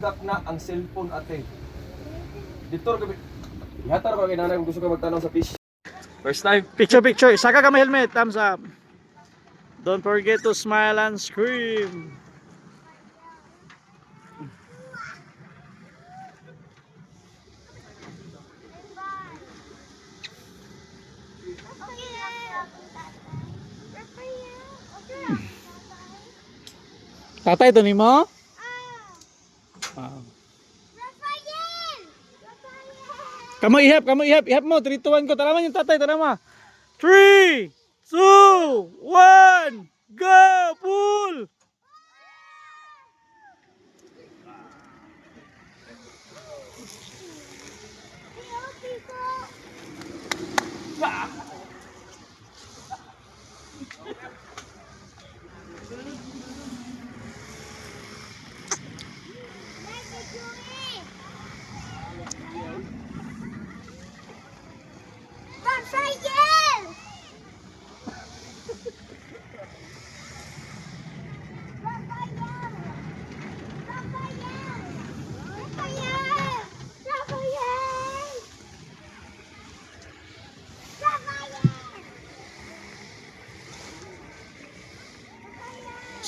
Gap na ang cellphone ate. Dito ka ihatar ko kay nanay kung gusto ka magtanong sa fish. First time. Picture, picture. Saka ka may helmet. Thumbs up. Don't forget to smile and scream. Tatay, ito ni mo? Wow. Kamu ihap, ihap mo. 3, 2, 1 ko. Tara man yung tatay, tara ma. 3, 2, 1, go! Pull!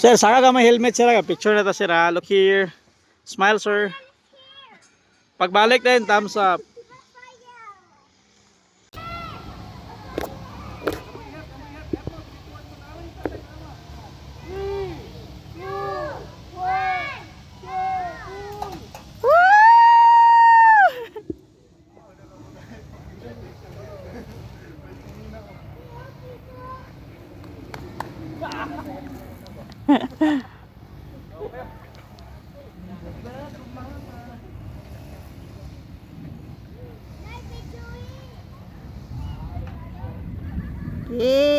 Sir, saka ka may helmet sir. Picture na ta sir ha. Look here. Smile sir. Pagbalik din, thumbs up. Yeah.